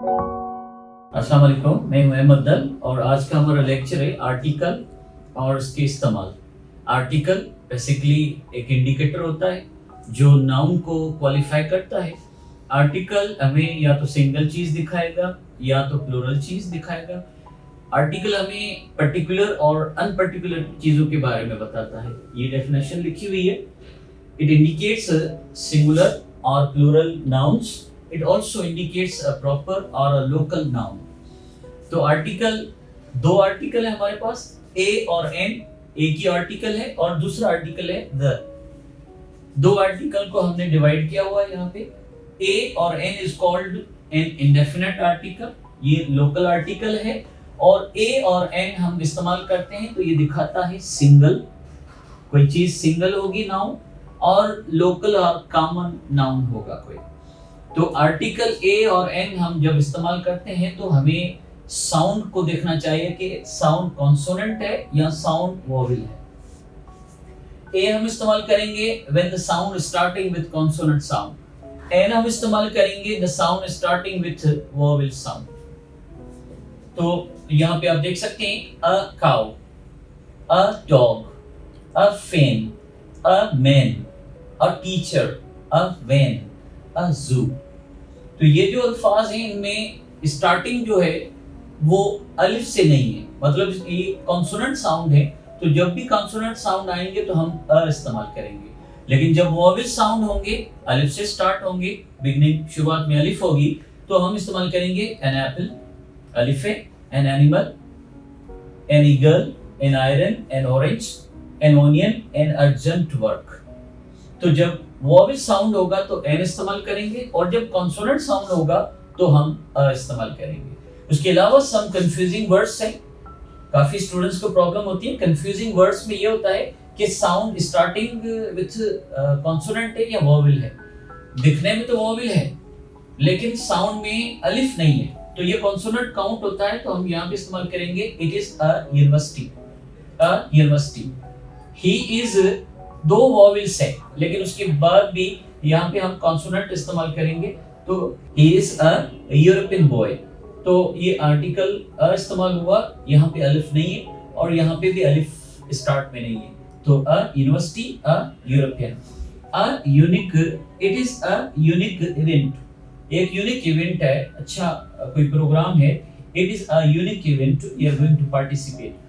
अस्सलाम वालेकुम, मैं हूं अहमद दल और आज का हमारा लेक्चर है आर्टिकल और इसके इस्तेमाल। आर्टिकल बेसिकली एक इंडिकेटर होता है जो नाउन को क्वालिफाई करता है। आर्टिकल हमें या तो सिंगल चीज़ दिखाएगा या तो प्लूरल चीज़ दिखाएगा। आर्टिकल हमें पर्टिकुलर और अनपर्टिकुलर चीज़ों के बारे में बताता है। ये डेफिनेशन लिखी हुई है। इट इंडिकेट्स सिंगुलर और plural nouns. It also indicates a proper or a local noun. तो आर्टिकल, दो आर्टिकल है हमारे पास, a और n। एक ही आर्टिकल है और दूसरा आर्टिकल है the। दो आर्टिकल को हमने डिवाइड किया हुआ है यहाँ पे। a और n is called an indefinite article, ये लोकल आर्टिकल है। और a और n हम इस्तेमाल करते हैं तो ये दिखाता है सिंगल, कोई चीज सिंगल होगी नाउन, और लोकल और कॉमन नाउन होगा कोई। तो आर्टिकल ए और एन हम जब इस्तेमाल करते हैं तो हमें साउंड को देखना चाहिए कि साउंड कॉन्सोनेंट है या साउंड वोवेल है। ए हम इस्तेमाल करेंगे when the sound starting with consonant sound. An हम इस्तेमाल करेंगे the sound starting with vowel sound. तो यहाँ पे आप देख सकते हैं a cow, a dog, a fan, a man, a teacher, a van, a zoo. तो ये जो अल्फाज हैं इनमें स्टार्टिंग जो है वो अलिफ से नहीं है, मतलब ये कॉन्सोनेंट साउंड है। तो जब भी कॉन्सोनेंट साउंड आएंगे तो हम अ इस्तेमाल करेंगे, लेकिन जब वोवेल साउंड होंगे अलिफ से स्टार्ट होंगे, बिगनिंग शुरुआत में अलिफ होगी, तो हम इस्तेमाल करेंगे एन एप्पल, अलिफ है, an animal, an eagle, an iron, an orange, an onion, an urgent work. तो जब वोवेल साउंड होगा तो एन इस्तेमाल करेंगे और जब कॉन्सोनेंट साउंड होगा तो हम अ इस्तेमाल करेंगे। उसके अलावा सम कंफ्यूजिंग वर्ड्स हैं, काफी स्टूडेंट्स को प्रॉब्लम होती है। कंफ्यूजिंग वर्ड्स में ये होता है कि साउंड स्टार्टिंग विथ कॉन्सोनेंट है या वोवेल है। दिखने में तो वोवेल है लेकिन साउंड में अलिफ नहीं है, तो ये कॉन्सोनेंट काउंट होता है। तो हम यहाँ पे इस्तेमाल करेंगे it is a university, a university. He is दो वोवेल्स है लेकिन उसके बाद भी यहाँ पे हम कॉन्सोनेंट इस्तेमाल करेंगे, तो he is a European boy. तो ये आर्टिकल अ इस्तेमाल हुआ, यहाँ पे अलिफ नहीं है और यहाँ पे भी अलिफ स्टार्ट में नहीं है। तो a university, a European. A unique, it is a unique event. एक यूनिक इवेंट है, अच्छा कोई प्रोग्राम है। It is a unique event, you are going to participate.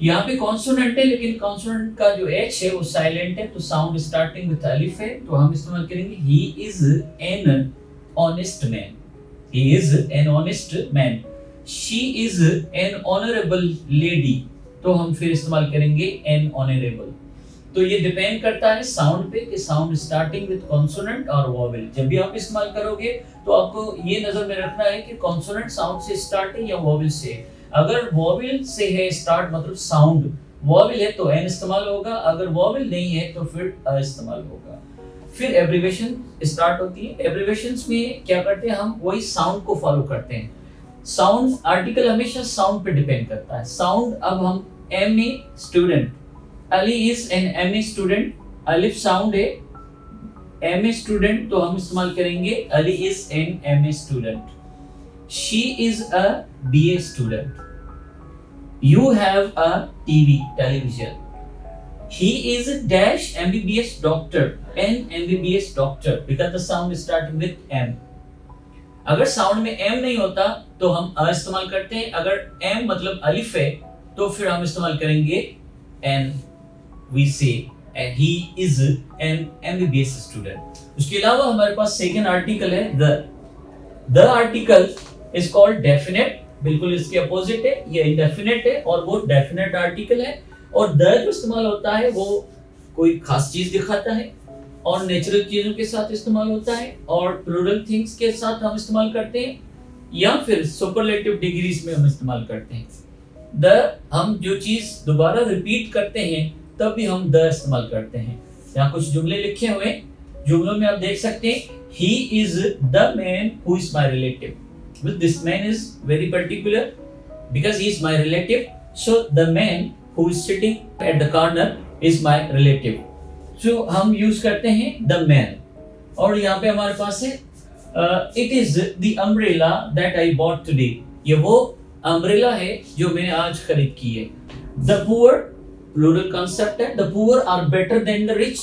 यहाँ पे कॉन्सोनेंट है लेकिन कॉन्सोनेंट का जो एच है वो साइलेंट है, तो साउंड स्टार्टिंग विद अलिफ है, तो हम इस्तेमाल करेंगे he is an honest man. He is an honest man. She is an honourable lady, तो हम फिर इस्तेमाल करेंगे एन ऑनरेबल। तो ये डिपेंड करता है साउंड पे कि साउंड स्टार्टिंग विद कॉन्सोनेंट और वोवेल। जब भी आप इस्तेमाल करोगे तो आपको ये नजर में रखना है कि कॉन्सोनेंट साउंड से स्टार्ट है या वोवेल से। अगर वोवेल से है स्टार्ट, मतलब साउंड वोवेल है, तो एन इस्तेमाल होगा। अगर वोवेल नहीं है तो फिर अ इस्तेमाल होगा। फिर एब्रिविएशन स्टार्ट होती है। एब्रिविएशंस में क्या करते हैं, हम वही साउंड को फॉलो करते हैं। साउंड, आर्टिकल हमेशा साउंड पे डिपेंड करता है। साउंड, अब हम M A student, Ali is an M A student, अलिफ साउंड है, एम ए स्टूडेंट, तो हम इस्तेमाल करेंगे Ali is an M A student. She is a BA student. You have a television. He is a dash MBBS doctor, an MBBS doctor, because the sound is starting with M. अगर sound में M नहीं होता तो हम अ इस्तेमाल करते हैं। अगर M मतलब अलिफ है तो फिर हम इस्तेमाल करेंगे N। We say he is an MBBS student। उसके अलावा हमारे पास सेकेंड आर्टिकल है the। The article is called definite, बिल्कुल इसके अपोजिट है, ये इंडेफिनिट है और वो डेफिनेट आर्टिकल है। और द जो इस्तेमाल होता है वो कोई खास चीज दिखाता है और नेचुरल चीजों के साथ इस्तेमाल होता है और प्लूरल थिंग्स के साथ हम इस्तेमाल करते हैं या फिर सुपरलेटिव डिग्रीज में हम इस्तेमाल करते हैं। द, हम जो चीज दोबारा रिपीट करते हैं तब भी हम द इस्तेमाल करते हैं। यहाँ कुछ जुमले लिखे हुए, जुमलों में आप देख सकते हैं he is the man who is my relative. Well, this man is very particular because he is my relative. So the man who is sitting at the corner is my relative. So हम use करते हैं the man। और यहाँ पे हमारे पास है it is the umbrella that I bought today. ये वो अम्ब्रेला है जो मैंने आज खरीद की है। द पुअर प्लूरल कंसेप्ट है, the poor are better than the rich.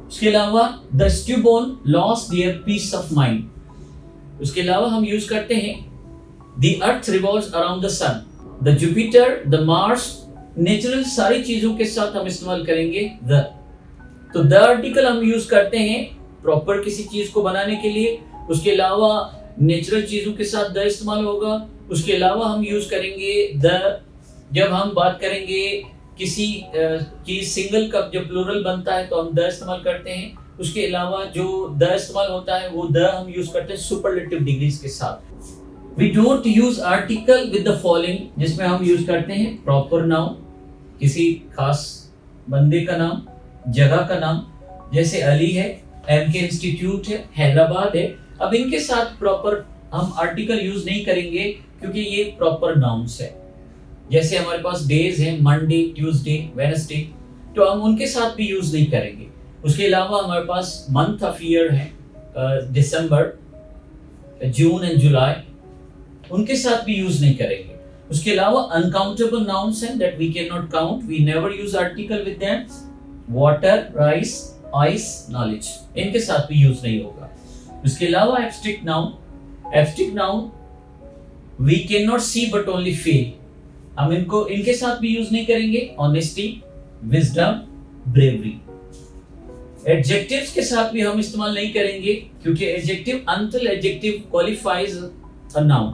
उसके अलावा the stubborn lost their peace of mind. उसके अलावा हम यूज करते हैं the earth revolves around the sun, the Jupiter, the Mars. Natural सारी चीजों के साथ हम इस्तेमाल करेंगे द। तो द आर्टिकल हम यूज करते हैं प्रॉपर किसी चीज को बनाने के लिए। उसके अलावा नेचुरल चीजों के साथ द इस्तेमाल होगा। उसके अलावा हम यूज करेंगे द जब हम बात करेंगे किसी की सिंगल का जब प्लूरल बनता है तो हम द इस्तेमाल करते हैं। उसके अलावा जो द इस्तेमाल होता है वो द हम यूज करते हैं सुपरलेटिव डिग्रीज के साथ। We don't use article with the following, जिसमें हम यूज करते हैं प्रॉपर नाउन, किसी खास बंदे का नाम, जगह का नाम, जैसे अली है, एमके इंस्टीट्यूट है, हैदराबाद है। अब इनके साथ प्रॉपर हम आर्टिकल यूज नहीं करेंगे क्योंकि ये प्रॉपर नाउन्स है। जैसे हमारे पास डेज हैं, मंडे, ट्यूसडे, वेडनेसडे, तो हम उनके साथ भी यूज नहीं करेंगे। उसके अलावा हमारे पास मंथ ऑफ ईयर है, दिसंबर, जून एंड जुलाई, उनके साथ भी यूज नहीं करेंगे। उसके अलावा अनकाउंटेबल नाउन्स हैं that we can not count, we never use article with them. Water, rice, ice, knowledge, इनके साथ भी यूज नहीं होगा। उसके अलावा abstract noun we can not see but only feel, हम इनके साथ भी यूज नहीं करेंगे। Honesty, wisdom, bravery. एडजेक्टिव्स के साथ भी हम इस्तेमाल नहीं करेंगे क्योंकि adjective until adjective qualifies a noun,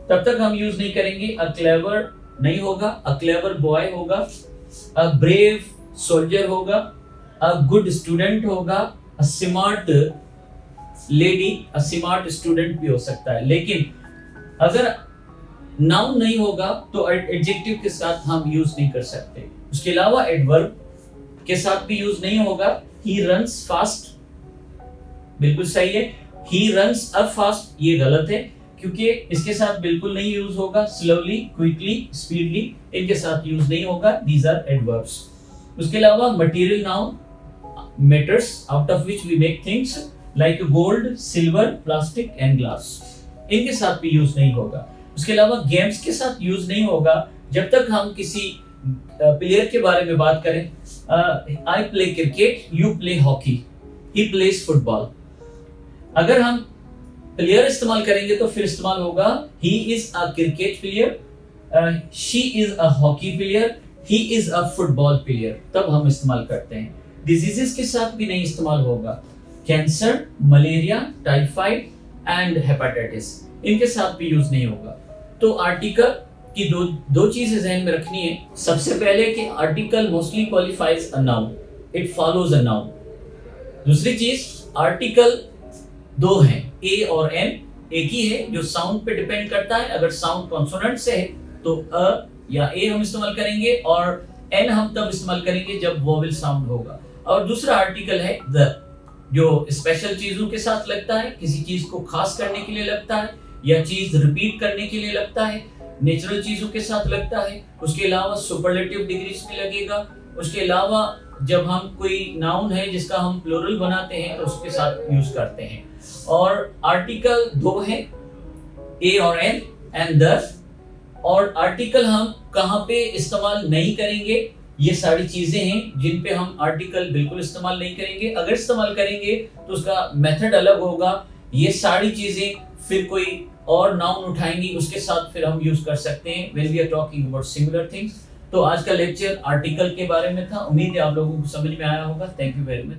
तब तक हम यूज नहीं करेंगे। अ क्लेवर नहीं होगा, अ क्लेवर बॉय होगा, अ ब्रेव सोल्जर होगा, अ गुड स्टूडेंट होगा, a smart lady, a smart student भी हो सकता है। लेकिन अगर नाउन नहीं होगा तो एडजेक्टिव के साथ हम यूज नहीं कर सकते। उसके अलावा एडवर्ब के साथ भी यूज नहीं होगा। ही रन्स फास्ट, बिल्कुल सही है। ही रन्स अप फास्ट, ये गलत है क्योंकि इसके साथ बिल्कुल नहीं यूज होगा। स्लोली, क्विकली, स्पीडली, इनके साथ यूज नहीं होगा। These are adverbs. उसके अलावा material noun, matters out of which we make things like gold, silver, plastic and glass, इनके साथ भी यूज नहीं होगा। उसके अलावा गेम्स के साथ यूज नहीं होगा जब तक हम किसी प्लेयर के बारे में बात करें। I play cricket, you play hockey, he plays football. अगर हम प्लेयर इस्तेमाल करेंगे तो फिर इस्तेमाल होगा he is a cricket player, she is a hockey player, he is a football player, तब हम इस्तेमाल करते हैं। डिजीजेस के साथ भी नहीं इस्तेमाल होगा। Cancer, malaria, typhoid and hepatitis, इनके साथ भी यूज नहीं होगा। तो आर्टिकल की दो चीजें ज़हन में रखनी है। सबसे पहले कि article mostly qualifies a noun, it follows a noun. दूसरी चीज, आर्टिकल दो हैं, ए और एन। एक ही है जो साउंड पे डिपेंड करता है। अगर साउंड कॉन्सोनेंट से है तो अ या ए हम इस्तेमाल करेंगे और एन हम तब इस्तेमाल करेंगे जब वोवेल साउंड होगा। और दूसरा आर्टिकल है द, जो स्पेशल चीजों के साथ लगता है, किसी चीज को खास करने के लिए लगता है या चीज रिपीट करने के लिए लगता है, नेचुरल चीजों के साथ लगता है। उसके अलावा सुपरलेटिव डिग्रीज में लगेगा। उसके अलावा जब हम कोई नाउन है जिसका हम प्लूरल बनाते हैं तो उसके साथ यूज करते हैं। और आर्टिकल दो है, ए और एन एंड द। और आर्टिकल हम कहाँ पे इस्तेमाल नहीं करेंगे, ये सारी चीजें हैं जिन पे हम आर्टिकल बिल्कुल इस्तेमाल नहीं करेंगे। अगर इस्तेमाल करेंगे तो उसका मेथड अलग होगा। ये सारी चीजें फिर कोई और नाउन उठाएंगी, उसके साथ फिर हम यूज कर सकते हैं when we are talking about similar things. तो आज का लेक्चर आर्टिकल के बारे में था। उम्मीद है आप लोगों को समझ में आया होगा। Thank you very much.